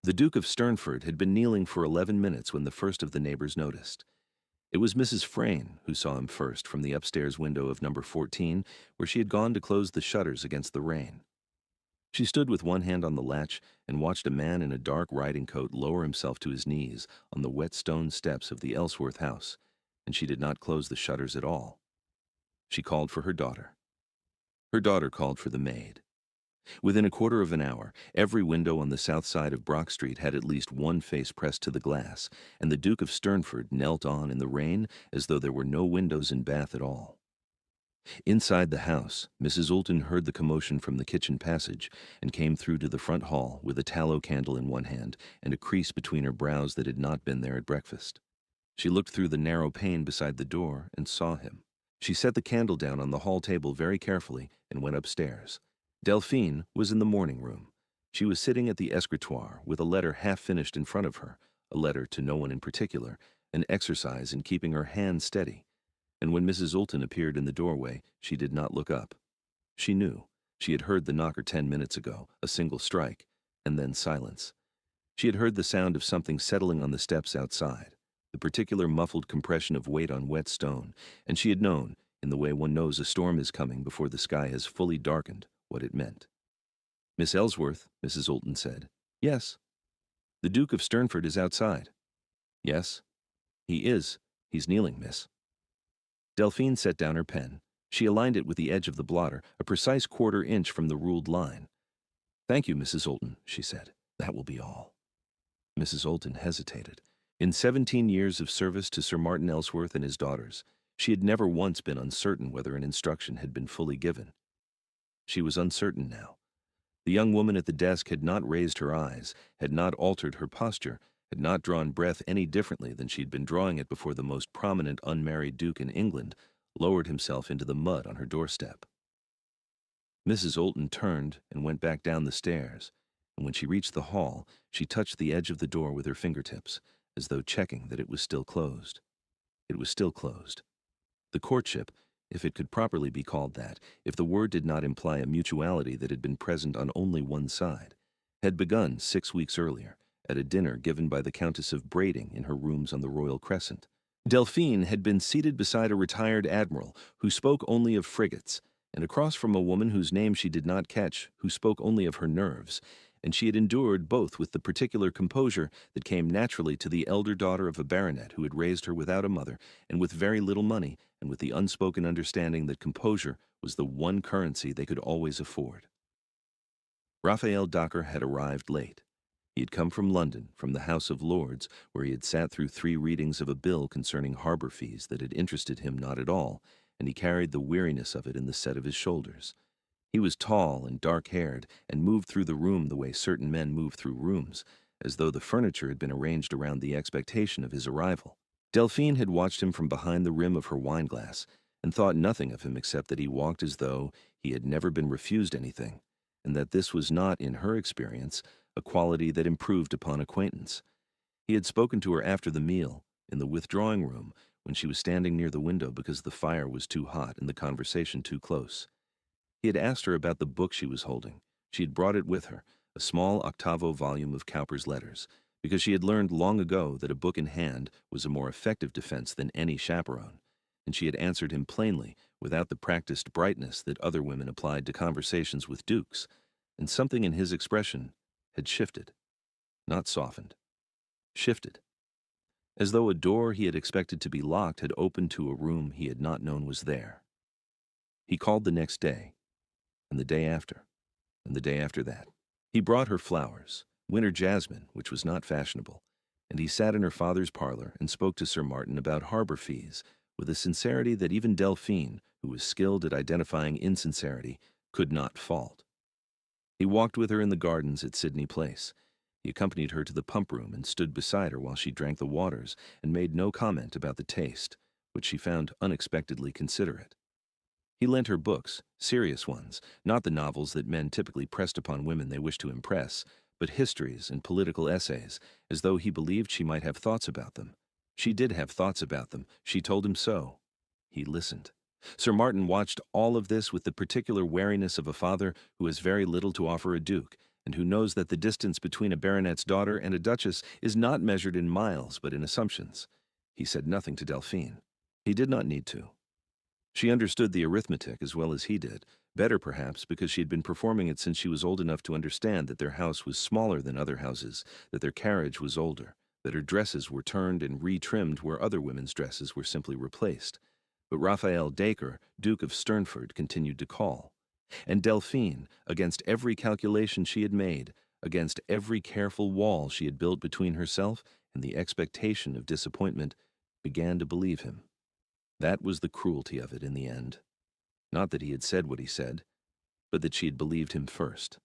The Duke of Sternford had been kneeling for 11 minutes when the first of the neighbors noticed. It was Mrs. Frayne who saw him first from the upstairs window of number 14, where she had gone to close the shutters against the rain. She stood with one hand on the latch and watched a man in a dark riding coat lower himself to his knees on the wet stone steps of the Ellsworth house, and she did not close the shutters at all. She called for her daughter. Her daughter called for the maid. Within a quarter of an hour, every window on the south side of Brock Street had at least one face pressed to the glass, and the Duke of Sternford knelt on in the rain as though there were no windows in Bath at all. Inside the house, Mrs. Oulton heard the commotion from the kitchen passage and came through to the front hall with a tallow candle in one hand and a crease between her brows that had not been there at breakfast. She looked through the narrow pane beside the door and saw him. She set the candle down on the hall table very carefully and went upstairs. Delphine was in the morning room. She was sitting at the escritoire with a letter half finished in front of her, a letter to no one in particular, an exercise in keeping her hand steady. And when Mrs. Oulton appeared in the doorway, she did not look up. She knew. She had heard the knocker 10 minutes ago, a single strike, and then silence. She had heard the sound of something settling on the steps outside, the particular muffled compression of weight on wet stone, and she had known, in the way one knows a storm is coming before the sky has fully darkened, what it meant. "Miss Ellsworth," Mrs. Oulton said. "Yes." "The Duke of Sternford is outside." "Yes." "He is. He's kneeling, miss." Delphine set down her pen. She aligned it with the edge of the blotter, a precise quarter-inch from the ruled line. "Thank you, Mrs. Oulton," she said. "That will be all." Mrs. Oulton hesitated. In 17 years of service to Sir Martin Ellsworth and his daughters, she had never once been uncertain whether an instruction had been fully given. She was uncertain now. The young woman at the desk had not raised her eyes, had not altered her posture, had not drawn breath any differently than she had been drawing it before the most prominent unmarried duke in England lowered himself into the mud on her doorstep. Mrs. Oulton turned and went back down the stairs, and when she reached the hall, she touched the edge of the door with her fingertips, as though checking that it was still closed. It was still closed. The courtship, if it could properly be called that, if the word did not imply a mutuality that had been present on only one side, had begun 6 weeks earlier, at a dinner given by the Countess of Brading in her rooms on the Royal Crescent. Delphine had been seated beside a retired admiral who spoke only of frigates, and across from a woman whose name she did not catch, who spoke only of her nerves, and she had endured both with the particular composure that came naturally to the elder daughter of a baronet who had raised her without a mother and with very little money, and with the unspoken understanding that composure was the one currency they could always afford. Raphael Docker had arrived late. He had come from London, from the House of Lords, where he had sat through 3 readings of a bill concerning harbor fees that had interested him not at all, and he carried the weariness of it in the set of his shoulders. He was tall and dark-haired, and moved through the room the way certain men move through rooms, as though the furniture had been arranged around the expectation of his arrival. Delphine had watched him from behind the rim of her wineglass, and thought nothing of him except that he walked as though he had never been refused anything, and that this was not, in her experience, a quality that improved upon acquaintance. He had spoken to her after the meal, in the withdrawing room, when she was standing near the window because the fire was too hot and the conversation too close. He had asked her about the book she was holding. She had brought it with her, a small octavo volume of Cowper's letters, because she had learned long ago that a book in hand was a more effective defense than any chaperone, and she had answered him plainly, without the practiced brightness that other women applied to conversations with dukes, and something in his expression had shifted, not softened, shifted, as though a door he had expected to be locked had opened to a room he had not known was there. He called the next day, and the day after, and the day after that. He brought her flowers, winter jasmine, which was not fashionable, and he sat in her father's parlor and spoke to Sir Martin about harbor fees with a sincerity that even Delphine, who was skilled at identifying insincerity, could not fault. He walked with her in the gardens at Sydney Place. He accompanied her to the pump room and stood beside her while she drank the waters and made no comment about the taste, which she found unexpectedly considerate. He lent her books, serious ones, not the novels that men typically pressed upon women they wished to impress, but histories and political essays, as though he believed she might have thoughts about them. She did have thoughts about them. She told him so. He listened. Sir Martin watched all of this with the particular wariness of a father who has very little to offer a duke, and who knows that the distance between a baronet's daughter and a duchess is not measured in miles but in assumptions. He said nothing to Delphine. He did not need to. She understood the arithmetic as well as he did, better perhaps because she had been performing it since she was old enough to understand that their house was smaller than other houses, that their carriage was older, that her dresses were turned and re-trimmed where other women's dresses were simply replaced. But Raphael Dacre, Duke of Sternford, continued to call. And Delphine, against every calculation she had made, against every careful wall she had built between herself and the expectation of disappointment, began to believe him. That was the cruelty of it in the end. Not that he had said what he said, but that she had believed him first.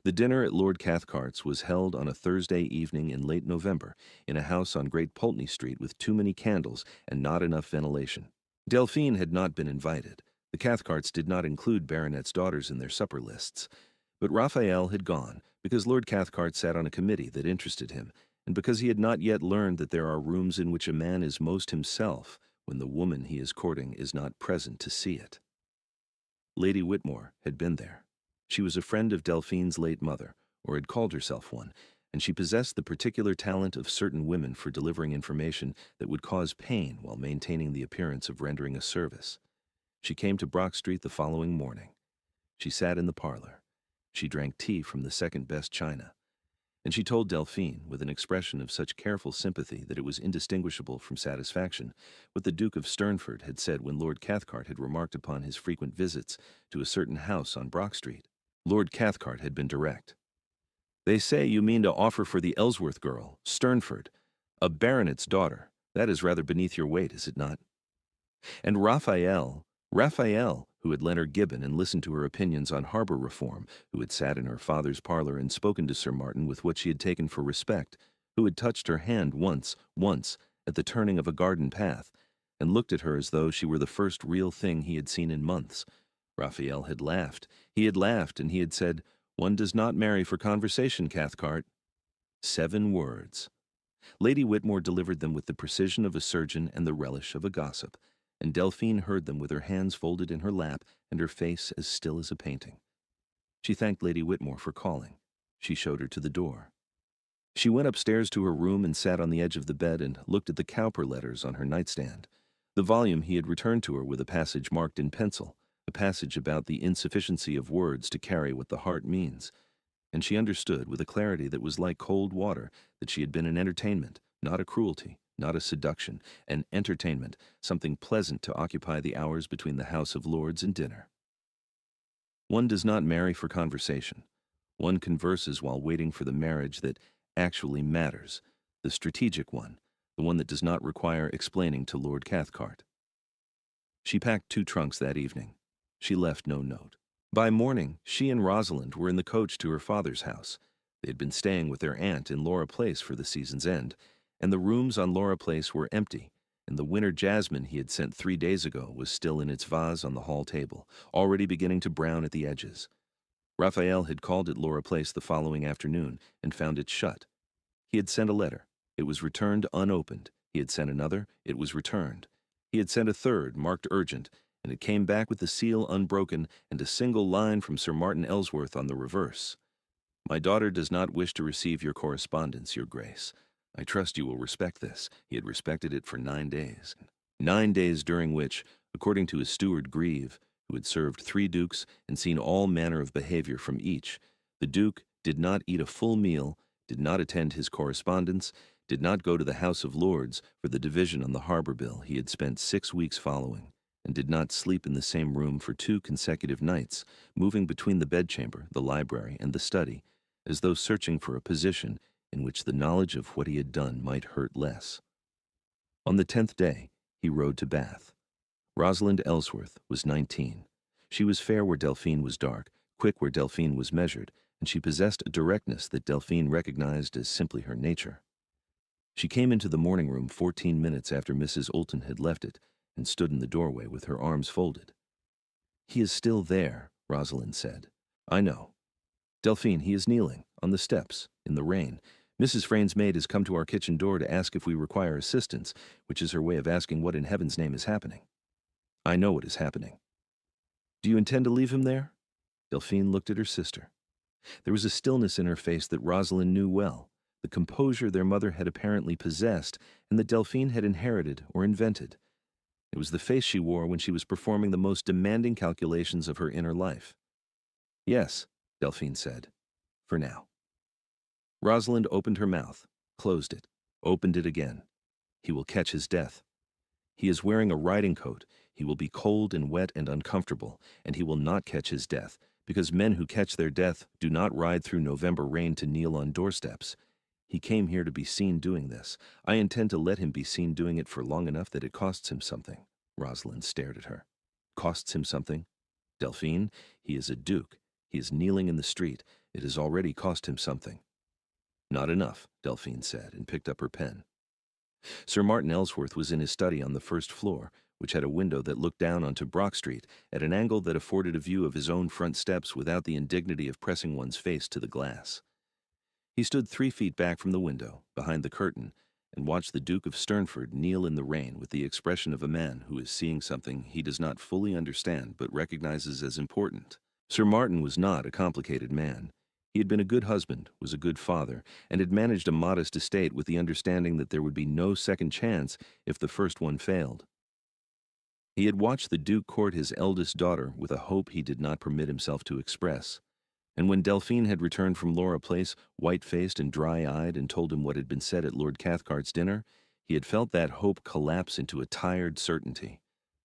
The dinner at Lord Cathcart's was held on a Thursday evening in late November in a house on Great Pulteney Street with too many candles and not enough ventilation. Delphine had not been invited. The Cathcarts did not include baronets' daughters in their supper lists. But Raphael had gone because Lord Cathcart sat on a committee that interested him, and because he had not yet learned that there are rooms in which a man is most himself when the woman he is courting is not present to see it. Lady Whitmore had been there. She was a friend of Delphine's late mother, or had called herself one, and she possessed the particular talent of certain women for delivering information that would cause pain while maintaining the appearance of rendering a service. She came to Brock Street the following morning. She sat in the parlor. She drank tea from the second-best china. And she told Delphine, with an expression of such careful sympathy that it was indistinguishable from satisfaction, what the Duke of Sternford had said when Lord Cathcart had remarked upon his frequent visits to a certain house on Brock Street. Lord Cathcart had been direct. "They say you mean to offer for the Ellsworth girl, Sternford, a baronet's daughter. That is rather beneath your weight, is it not?" And Raphael, who had lent her Gibbon and listened to her opinions on harbor reform, who had sat in her father's parlor and spoken to Sir Martin with what she had taken for respect, who had touched her hand once, at the turning of a garden path, and looked at her as though she were the first real thing he had seen in months. Raphael had laughed. He had laughed, and he had said, "One does not marry for conversation, Cathcart." 7 words. Lady Whitmore delivered them with the precision of a surgeon and the relish of a gossip, and Delphine heard them with her hands folded in her lap and her face as still as a painting. She thanked Lady Whitmore for calling. She showed her to the door. She went upstairs to her room and sat on the edge of the bed and looked at the Cowper letters on her nightstand. The volume he had returned to her with a passage marked in pencil, a passage about the insufficiency of words to carry what the heart means. And she understood, with a clarity that was like cold water, that she had been an entertainment, not a cruelty, not a seduction, an entertainment, something pleasant to occupy the hours between the House of Lords and dinner. One does not marry for conversation. One converses while waiting for the marriage that actually matters, the strategic one, the one that does not require explaining to Lord Cathcart. She packed 2 trunks that evening. She left no note. By morning, she and Rosalind were in the coach to her father's house. They had been staying with their aunt in Laura Place for the season's end, and the rooms on Laura Place were empty, and the winter jasmine he had sent 3 days ago was still in its vase on the hall table, already beginning to brown at the edges. Raphael had called at Laura Place the following afternoon and found it shut. He had sent a letter. It was returned unopened. He had sent another. It was returned. He had sent a third, marked urgent, and it came back with the seal unbroken and a single line from Sir Martin Ellsworth on the reverse. "My daughter does not wish to receive your correspondence, Your Grace. I trust you will respect this." He had respected it for 9 days. 9 days during which, according to his steward Grieve, who had served 3 dukes and seen all manner of behavior from each, the duke did not eat a full meal, did not attend his correspondence, did not go to the House of Lords for the division on the harbor bill he had spent 6 weeks following, and did not sleep in the same room for 2 consecutive nights, moving between the bedchamber, the library, and the study, as though searching for a position in which the knowledge of what he had done might hurt less. On the 10th day, he rode to Bath. Rosalind Ellsworth was 19. She was fair where Delphine was dark, quick where Delphine was measured, and she possessed a directness that Delphine recognized as simply her nature. She came into the morning room 14 minutes after Mrs. Oulton had left it, and stood in the doorway with her arms folded. "He is still there," Rosalind said. "I know. Delphine, he is kneeling, on the steps, in the rain. Mrs. Frane's maid has come to our kitchen door to ask if we require assistance, which is her way of asking what in heaven's name is happening. I know what is happening." "Do you intend to leave him there?" Delphine looked at her sister. There was a stillness in her face that Rosalind knew well, the composure their mother had apparently possessed and that Delphine had inherited or invented. It was the face she wore when she was performing the most demanding calculations of her inner life. "Yes," Delphine said, "for now." Rosalind opened her mouth, closed it, opened it again. "He will catch his death. He is wearing a riding coat. He will be cold and wet and uncomfortable, and he will not catch his death, because men who catch their death do not ride through November rain to kneel on doorsteps. He came here to be seen doing this. I intend to let him be seen doing it for long enough that it costs him something." Rosalind stared at her. "Costs him something? Delphine, he is a duke. He is kneeling in the street. It has already cost him something." "Not enough," Delphine said, and picked up her pen. Sir Martin Ellsworth was in his study on the first floor, which had a window that looked down onto Brock Street at an angle that afforded a view of his own front steps without the indignity of pressing one's face to the glass. He stood 3 feet back from the window, behind the curtain, and watched the Duke of Sternford kneel in the rain with the expression of a man who is seeing something he does not fully understand but recognizes as important. Sir Martin was not a complicated man. He had been a good husband, was a good father, and had managed a modest estate with the understanding that there would be no second chance if the first one failed. He had watched the Duke court his eldest daughter with a hope he did not permit himself to express, and when Delphine had returned from Laura Place, white-faced and dry-eyed, and told him what had been said at Lord Cathcart's dinner, he had felt that hope collapse into a tired certainty,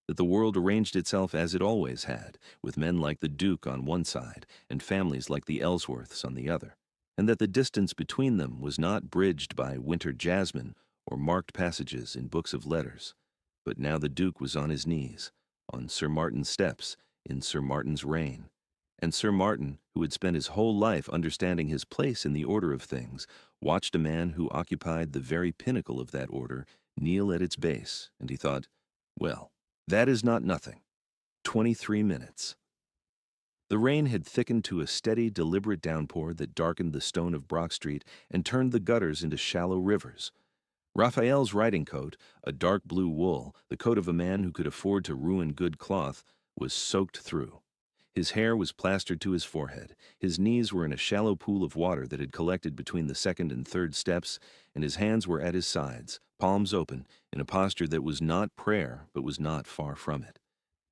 that the world arranged itself as it always had, with men like the Duke on one side and families like the Ellsworths on the other, and that the distance between them was not bridged by winter jasmine or marked passages in books of letters. But now the Duke was on his knees, on Sir Martin's steps, in Sir Martin's reign. And Sir Martin, who had spent his whole life understanding his place in the order of things, watched a man who occupied the very pinnacle of that order kneel at its base, and he thought, well, that is not nothing. 23 minutes. The rain had thickened to a steady, deliberate downpour that darkened the stone of Brock Street and turned the gutters into shallow rivers. Raphael's riding coat, a dark blue wool, the coat of a man who could afford to ruin good cloth, was soaked through. His hair was plastered to his forehead. His knees were in a shallow pool of water that had collected between the second and third steps, and his hands were at his sides, palms open, in a posture that was not prayer, but was not far from it.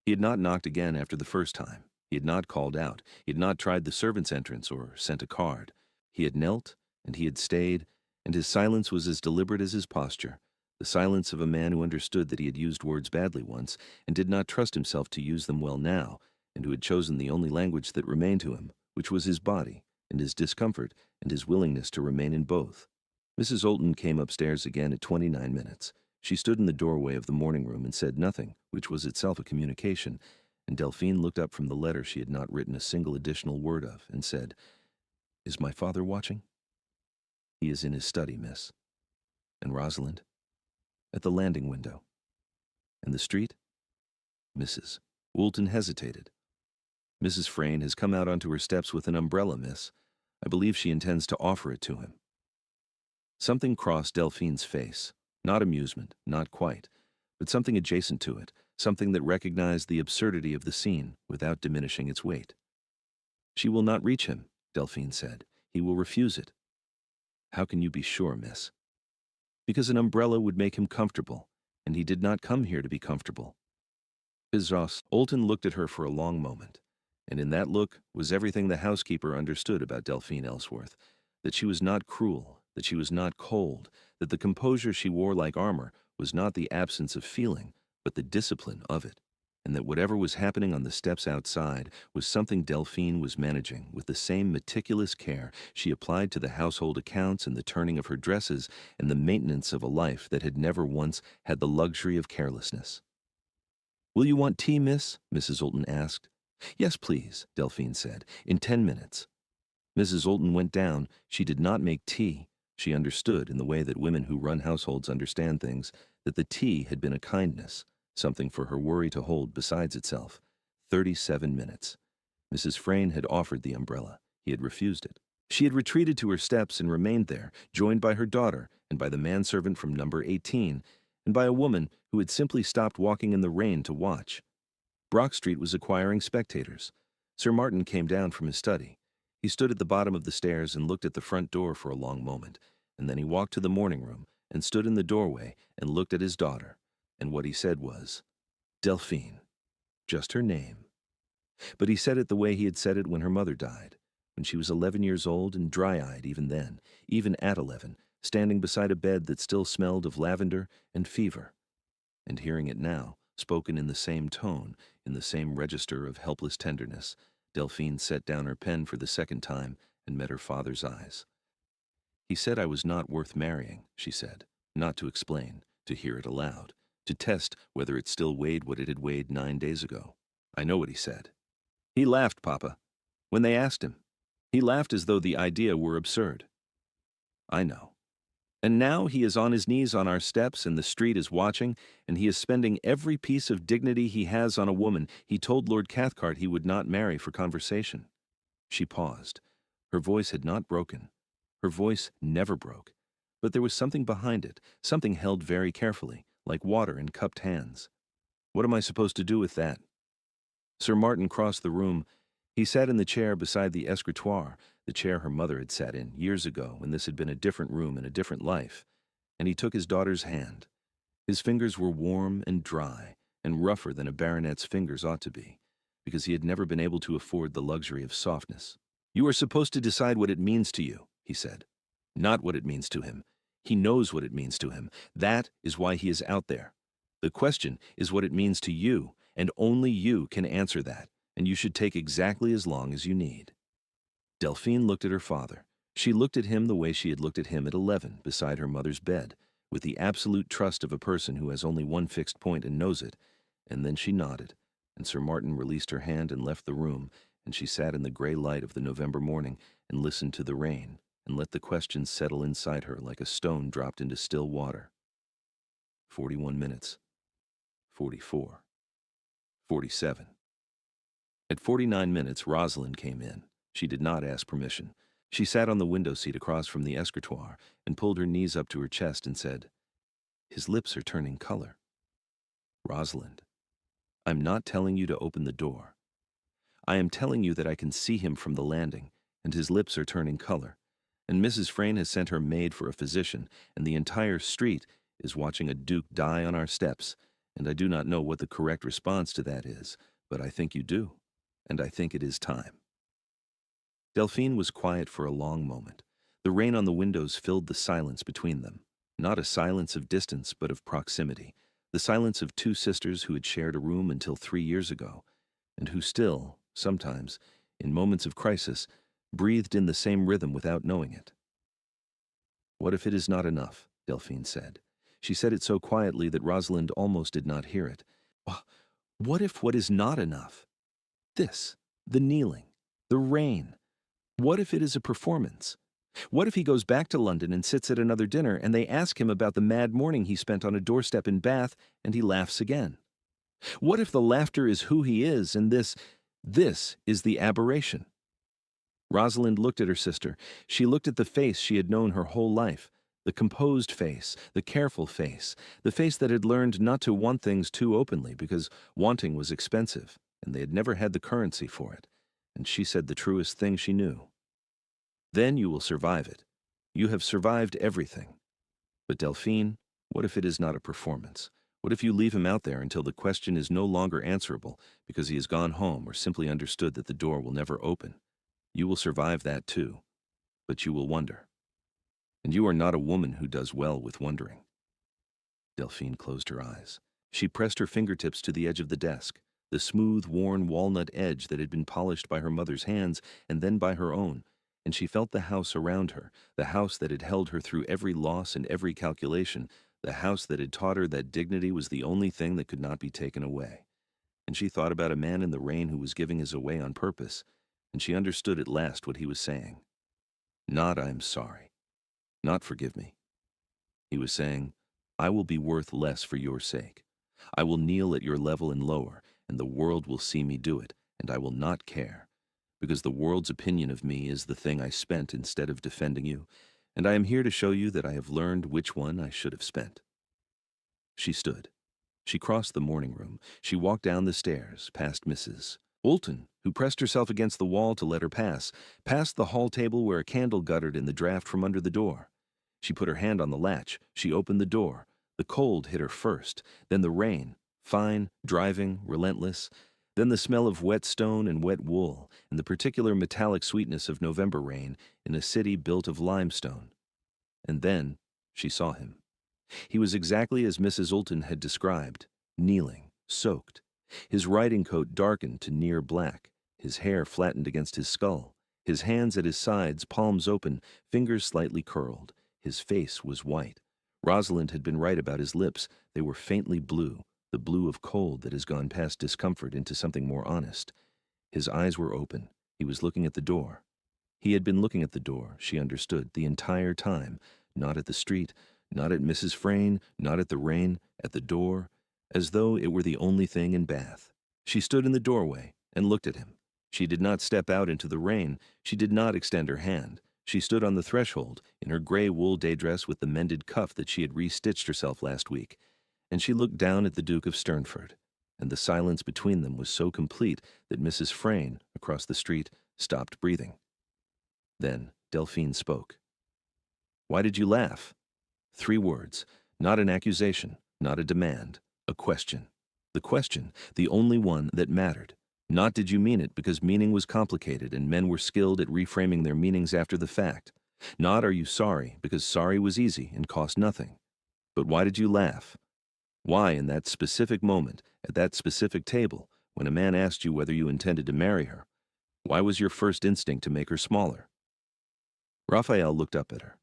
He had not knocked again after the first time. He had not called out. He had not tried the servant's entrance or sent a card. He had knelt, and he had stayed, and his silence was as deliberate as his posture, the silence of a man who understood that he had used words badly once, and did not trust himself to use them well now, and who had chosen the only language that remained to him, which was his body, and his discomfort, and his willingness to remain in both. Mrs. Olton came upstairs again at 29 minutes. She stood in the doorway of the morning room and said nothing, which was itself a communication, and Delphine looked up from the letter she had not written a single additional word of, and said, "Is my father watching?" "He is in his study, miss." "And Rosalind?" "At the landing window." "And the street?" Mrs. Woolton hesitated. "Mrs. Frayne has come out onto her steps with an umbrella, miss. I believe she intends to offer it to him." Something crossed Delphine's face. Not amusement, not quite, but something adjacent to it, something that recognized the absurdity of the scene without diminishing its weight. "She will not reach him," Delphine said. "He will refuse it." "How can you be sure, miss?" "Because an umbrella would make him comfortable, and he did not come here to be comfortable." Mrs. Olton looked at her for a long moment, and in that look was everything the housekeeper understood about Delphine Ellsworth, that she was not cruel, that she was not cold, that the composure she wore like armor was not the absence of feeling, but the discipline of it, and that whatever was happening on the steps outside was something Delphine was managing with the same meticulous care she applied to the household accounts and the turning of her dresses and the maintenance of a life that had never once had the luxury of carelessness. "Will you want tea, miss?" Mrs. Olton asked. "Yes, please," Delphine said, "in 10 minutes." Mrs. Olton went down. She did not make tea. She understood, in the way that women who run households understand things, that the tea had been a kindness, something for her worry to hold besides itself. 37 minutes. Mrs. Frayne had offered the umbrella. He had refused it. She had retreated to her steps and remained there, joined by her daughter and by the manservant from number 18, and by a woman who had simply stopped walking in the rain to watch. Brock Street was acquiring spectators. Sir Martin came down from his study. He stood at the bottom of the stairs and looked at the front door for a long moment, and then he walked to the morning room and stood in the doorway and looked at his daughter, and what he said was, Delphine, just her name. But he said it the way he had said it when her mother died, when she was 11 years old and dry-eyed even then, even at 11, standing beside a bed that still smelled of lavender and fever. And hearing it now, spoken in the same tone, in the same register of helpless tenderness, Delphine set down her pen for the second time and met her father's eyes. He said I was not worth marrying, she said, not to explain, to hear it aloud, to test whether it still weighed what it had weighed 9 days ago. I know what he said. He laughed, Papa, when they asked him. He laughed as though the idea were absurd. I know. And now he is on his knees on our steps, and the street is watching, and he is spending every piece of dignity he has on a woman he told Lord Cathcart he would not marry for conversation. She paused. Her voice had not broken. Her voice never broke. But there was something behind it, something held very carefully, like water in cupped hands. What am I supposed to do with that? Sir Martin crossed the room. He sat in the chair beside the escritoire, the chair her mother had sat in years ago when this had been a different room and a different life, and he took his daughter's hand. His fingers were warm and dry and rougher than a baronet's fingers ought to be, because he had never been able to afford the luxury of softness. You are supposed to decide what it means to you, he said. Not what it means to him. He knows what it means to him. That is why he is out there. The question is what it means to you, and only you can answer that, and you should take exactly as long as you need. Delphine looked at her father. She looked at him the way she had looked at him at 11, beside her mother's bed, with the absolute trust of a person who has only one fixed point and knows it, and then she nodded, and Sir Martin released her hand and left the room, and she sat in the gray light of the November morning and listened to the rain, and let the questions settle inside her like a stone dropped into still water. 41 minutes. 44. 47. At 49 minutes, Rosalind came in. She did not ask permission. She sat on the window seat across from the escritoire and pulled her knees up to her chest and said, His lips are turning color. Rosalind, I'm not telling you to open the door. I am telling you that I can see him from the landing, and his lips are turning color. And Mrs. Frayne has sent her maid for a physician, and the entire street is watching a duke die on our steps, and I do not know what the correct response to that is, but I think you do, and I think it is time. Delphine was quiet for a long moment. The rain on the windows filled the silence between them, not a silence of distance but of proximity, the silence of two sisters who had shared a room until 3 years ago, and who still, sometimes, in moments of crisis, breathed in the same rhythm without knowing it. What if it is not enough? Delphine said. She said it so quietly that Rosalind almost did not hear it. What if what is not enough? This, the kneeling, the rain. What if it is a performance? What if he goes back to London and sits at another dinner and they ask him about the mad morning he spent on a doorstep in Bath and he laughs again? What if the laughter is who he is and this is the aberration? Rosalind looked at her sister. She looked at the face she had known her whole life, the composed face, the careful face, the face that had learned not to want things too openly because wanting was expensive and they had never had the currency for it. And she said the truest thing she knew. Then you will survive it. You have survived everything. But Delphine, what if it is not a performance? What if you leave him out there until the question is no longer answerable because he has gone home or simply understood that the door will never open? You will survive that too, but you will wonder. And you are not a woman who does well with wondering. Delphine closed her eyes. She pressed her fingertips to the edge of the desk, the smooth, worn walnut edge that had been polished by her mother's hands and then by her own, and she felt the house around her, the house that had held her through every loss and every calculation, the house that had taught her that dignity was the only thing that could not be taken away. And she thought about a man in the rain who was giving his away on purpose, and she understood at last what he was saying. Not I am sorry. Not forgive me. He was saying, I will be worth less for your sake. I will kneel at your level and lower, and the world will see me do it, and I will not care, because the world's opinion of me is the thing I spent instead of defending you, and I am here to show you that I have learned which one I should have spent. She stood. She crossed the morning room. She walked down the stairs, past Mrs. Oulton, who pressed herself against the wall to let her pass, past the hall table where a candle guttered in the draught from under the door. She put her hand on the latch. She opened the door. The cold hit her first, then the rain, fine, driving, relentless, then the smell of wet stone and wet wool, and the particular metallic sweetness of November rain in a city built of limestone. And then she saw him. He was exactly as Mrs. Ulton had described, kneeling, soaked. His riding coat darkened to near black, his hair flattened against his skull, his hands at his sides, palms open, fingers slightly curled. His face was white. Rosalind had been right about his lips. They were faintly blue, the blue of cold that has gone past discomfort into something more honest. His eyes were open. He was looking at the door. He had been looking at the door, she understood, the entire time, not at the street, not at Mrs. Frayne, not at the rain, at the door, as though it were the only thing in Bath. She stood in the doorway and looked at him. She did not step out into the rain. She did not extend her hand. She stood on the threshold, in her gray wool day dress with the mended cuff that she had restitched herself last week, and she looked down at the Duke of Sternford, and the silence between them was so complete that Mrs. Frayne, across the street, stopped breathing. Then Delphine spoke. "Why did you laugh?" 3 words, not an accusation, not a demand, a question. The question, the only one that mattered. Not did you mean it, because meaning was complicated and men were skilled at reframing their meanings after the fact. Not are you sorry, because sorry was easy and cost nothing. But why did you laugh? Why, in that specific moment, at that specific table, when a man asked you whether you intended to marry her, why was your first instinct to make her smaller? Raphael looked up at her.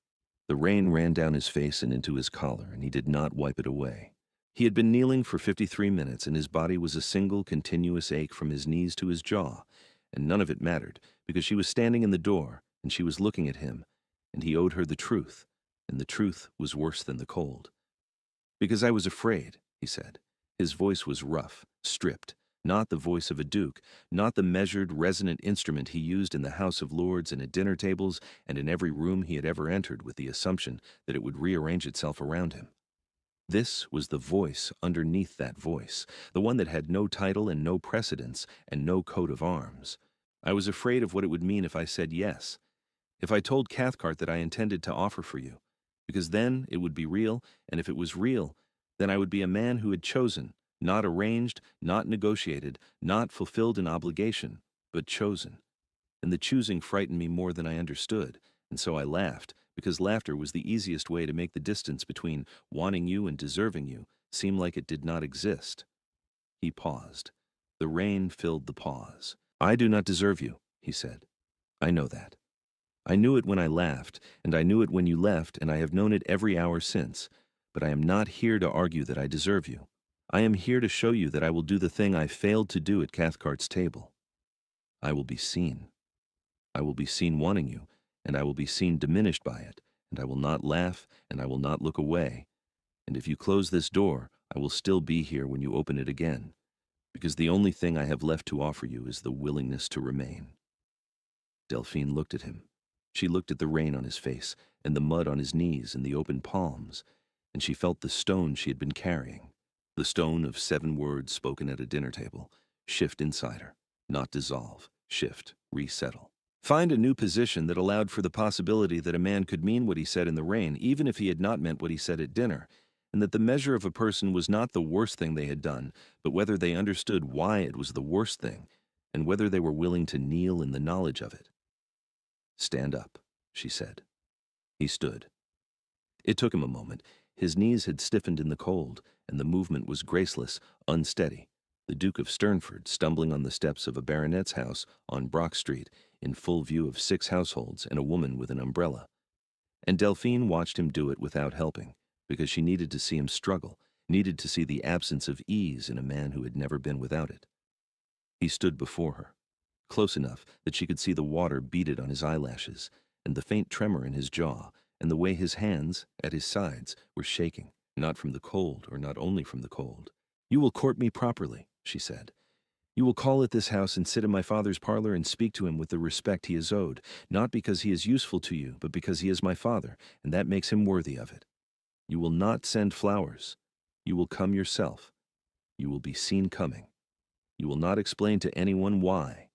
The rain ran down his face and into his collar, and he did not wipe it away. He had been kneeling for 53 minutes, and his body was a single continuous ache from his knees to his jaw, and none of it mattered, because she was standing in the door, and she was looking at him, and he owed her the truth, and the truth was worse than the cold. "Because I was afraid," he said. His voice was rough, stripped, not the voice of a duke, not the measured, resonant instrument he used in the House of Lords and at dinner tables and in every room he had ever entered with the assumption that it would rearrange itself around him. This was the voice underneath that voice, the one that had no title and no precedence and no coat of arms. I was afraid of what it would mean if I said yes, if I told Cathcart that I intended to offer for you, because then it would be real, and if it was real, then I would be a man who had chosen, not arranged, not negotiated, not fulfilled an obligation, but chosen. And the choosing frightened me more than I understood, and so I laughed, because laughter was the easiest way to make the distance between wanting you and deserving you seem like it did not exist. He paused. The rain filled the pause. "I do not deserve you," he said. "I know that. I knew it when I laughed, and I knew it when you left, and I have known it every hour since, but I am not here to argue that I deserve you. I am here to show you that I will do the thing I failed to do at Cathcart's table. I will be seen. I will be seen wanting you, and I will be seen diminished by it, and I will not laugh, and I will not look away. And if you close this door, I will still be here when you open it again, because the only thing I have left to offer you is the willingness to remain." Delphine looked at him. She looked at the rain on his face, and the mud on his knees and the open palms, and she felt the stone she had been carrying, the stone of 7 words spoken at a dinner table, shift inside her, not dissolve, shift, resettle. Find a new position that allowed for the possibility that a man could mean what he said in the rain, even if he had not meant what he said at dinner, and that the measure of a person was not the worst thing they had done, but whether they understood why it was the worst thing, and whether they were willing to kneel in the knowledge of it. "Stand up," she said. He stood. It took him a moment. His knees had stiffened in the cold, and the movement was graceless, unsteady. The Duke of Sternford stumbling on the steps of a baronet's house on Brock Street, in full view of 6 households and a woman with an umbrella. And Delphine watched him do it without helping, because she needed to see him struggle, needed to see the absence of ease in a man who had never been without it. He stood before her, close enough that she could see the water beaded on his eyelashes, and the faint tremor in his jaw, and the way his hands, at his sides, were shaking, not from the cold, or not only from the cold. "You will court me properly," she said. "You will call at this house and sit in my father's parlor and speak to him with the respect he is owed, not because he is useful to you, but because he is my father, and that makes him worthy of it. You will not send flowers. You will come yourself. You will be seen coming. You will not explain to anyone why.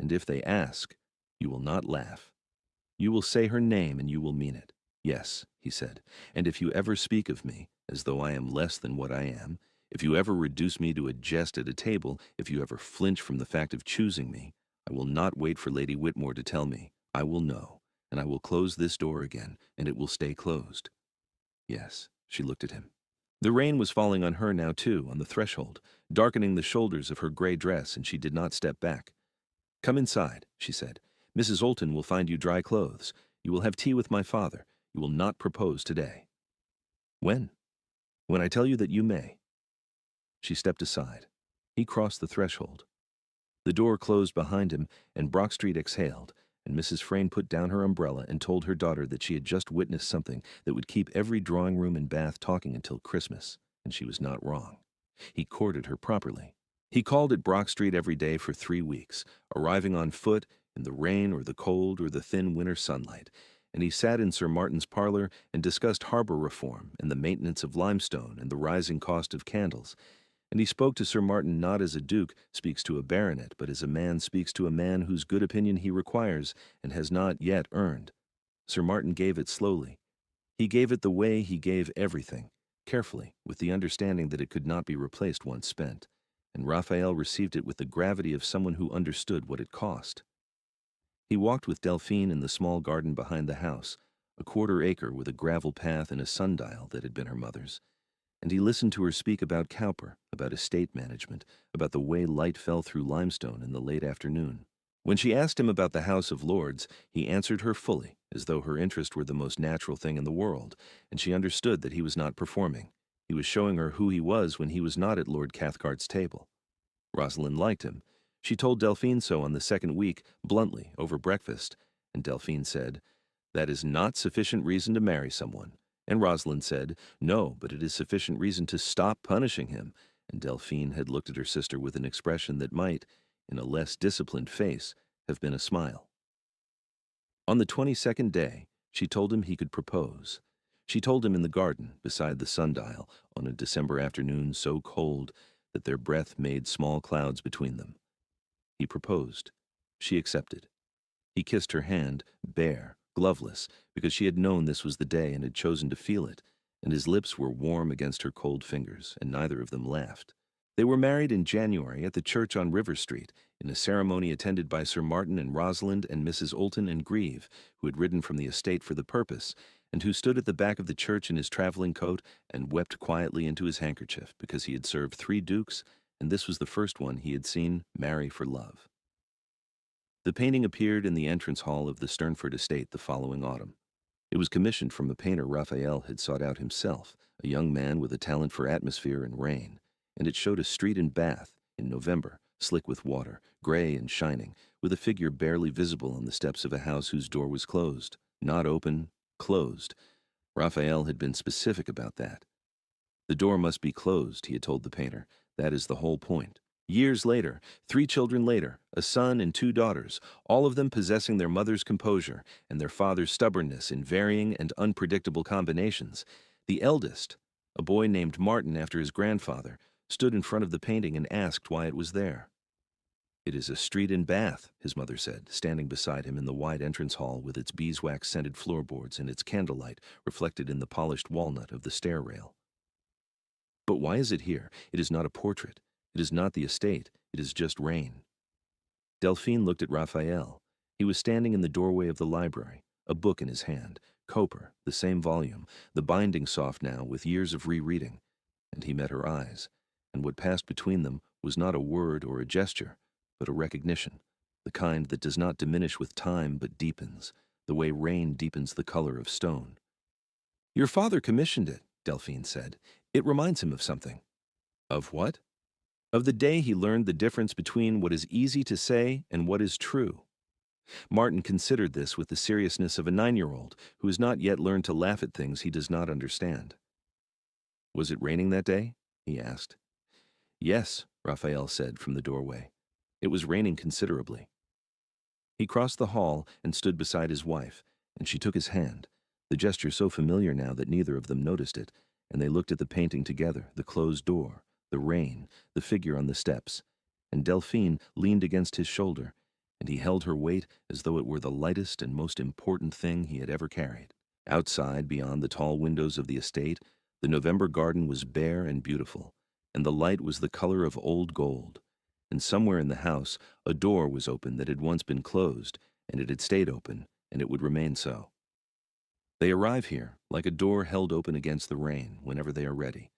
and if they ask, you will not laugh. You will say her name and you will mean it. Yes, he said, and if you ever speak of me as though I am less than what I am, if you ever reduce me to a jest at a table, if you ever flinch from the fact of choosing me, I will not wait for Lady Whitmore to tell me. I will know, and I will close this door again, and it will stay closed. Yes, she looked at him. The rain was falling on her now, too, on the threshold, darkening the shoulders of her gray dress, and she did not step back. "Come inside," she said. "Mrs. Olton will find you dry clothes. You will have tea with my father. You will not propose today." "When?" "When I tell you that you may." She stepped aside. He crossed the threshold. The door closed behind him, and Brock Street exhaled, and Mrs. Frayne put down her umbrella and told her daughter that she had just witnessed something that would keep every drawing-room in Bath talking until Christmas, and she was not wrong. He courted her properly. He called at Brock Street every day for 3 weeks, arriving on foot in the rain or the cold or the thin winter sunlight, and he sat in Sir Martin's parlor and discussed harbor reform and the maintenance of limestone and the rising cost of candles, and he spoke to Sir Martin not as a duke speaks to a baronet, but as a man speaks to a man whose good opinion he requires and has not yet earned. Sir Martin gave it slowly. He gave it the way he gave everything, carefully, with the understanding that it could not be replaced once spent, and Raphael received it with the gravity of someone who understood what it cost. He walked with Delphine in the small garden behind the house, a quarter-acre with a gravel path and a sundial that had been her mother's, and he listened to her speak about Cowper, about estate management, about the way light fell through limestone in the late afternoon. When she asked him about the House of Lords, he answered her fully, as though her interest were the most natural thing in the world, and she understood that he was not performing. He was showing her who he was when he was not at Lord Cathcart's table. Rosalind liked him. She told Delphine so on the second week, bluntly, over breakfast, and Delphine said, "That is not sufficient reason to marry someone." And Rosalind said, "No, but it is sufficient reason to stop punishing him," and Delphine had looked at her sister with an expression that might, in a less disciplined face, have been a smile. On the 22nd day, she told him he could propose. She told him in the garden, beside the sundial, on a December afternoon so cold that their breath made small clouds between them. He proposed. She accepted. He kissed her hand, bare, gloveless, because she had known this was the day and had chosen to feel it, and his lips were warm against her cold fingers, and neither of them laughed. They were married in January at the church on River Street, in a ceremony attended by Sir Martin and Rosalind and Mrs. Olton and Grieve, who had ridden from the estate for the purpose, and who stood at the back of the church in his traveling coat and wept quietly into his handkerchief because he had served 3 dukes, and this was the first one he had seen marry for love. The painting appeared in the entrance hall of the Sternford estate the following autumn. It was commissioned from a painter Raphael had sought out himself, a young man with a talent for atmosphere and rain, and it showed a street in Bath, in November, slick with water, gray and shining, with a figure barely visible on the steps of a house whose door was closed, not open, closed. Raphael had been specific about that. The door must be closed, he had told the painter. That is the whole point. Years later, 3 children later, a son and 2 daughters, all of them possessing their mother's composure and their father's stubbornness in varying and unpredictable combinations, the eldest, a boy named Martin after his grandfather, stood in front of the painting and asked why it was there. "It is a street in Bath," his mother said, standing beside him in the wide entrance hall with its beeswax-scented floorboards and its candlelight reflected in the polished walnut of the stair rail. "But why is it here? It is not a portrait. It is not the estate. It is just rain." Delphine looked at Raphael. He was standing in the doorway of the library, a book in his hand, Cowper, the same volume, the binding soft now with years of rereading, and he met her eyes, and what passed between them was not a word or a gesture, but a recognition, the kind that does not diminish with time but deepens, the way rain deepens the color of stone. "Your father commissioned it," Delphine said. "It reminds him of something." "Of what?" "Of the day he learned the difference between what is easy to say and what is true." Martin considered this with the seriousness of a 9-year-old who has not yet learned to laugh at things he does not understand. "Was it raining that day?" he asked. "Yes," Raphael said from the doorway. "It was raining considerably." He crossed the hall and stood beside his wife, and she took his hand, the gesture so familiar now that neither of them noticed it, and they looked at the painting together, the closed door, the rain, the figure on the steps, and Delphine leaned against his shoulder, and he held her weight as though it were the lightest and most important thing he had ever carried. Outside, beyond the tall windows of the estate, the November garden was bare and beautiful, and the light was the color of old gold. And somewhere in the house, a door was open that had once been closed, and it had stayed open, and it would remain so. They arrive here, like a door held open against the rain, whenever they are ready.